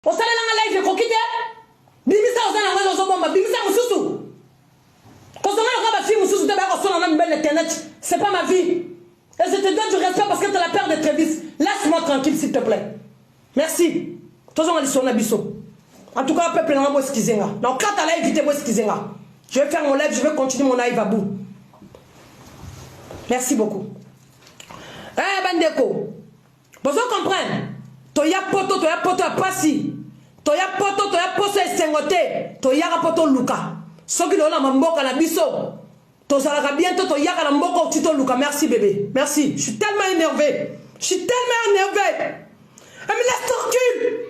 Au salaire la live ko kite. Bimisa ozana ngalo zo bomba, bimisa mususu. Ko zonga ko ba fi mususu te ba ko sona na mbele internet. C'est pas ma vie. Et je te donne du respect parce que tu es la père de Trévis. Laisse-moi tranquille s'il te plaît. Merci. Tous on a dit son abisso. En tout cas, peuple n'a pas excusé. Donc quand tu as évité moi excusez. Je vais faire mon live, je vais continuer mon live à bout. Merci beaucoup. Eh bandeko. Vous comprenez? Toya poto à passi. Toya poto et sengote. Toya poto luka. Ce qui l'on a mamboka na biso. Tozalaka bientôt toya na mboko tito luka. Merci bébé. Merci. Je suis tellement énervé. Je suis tellement énervé. Elle me laisse tranquille.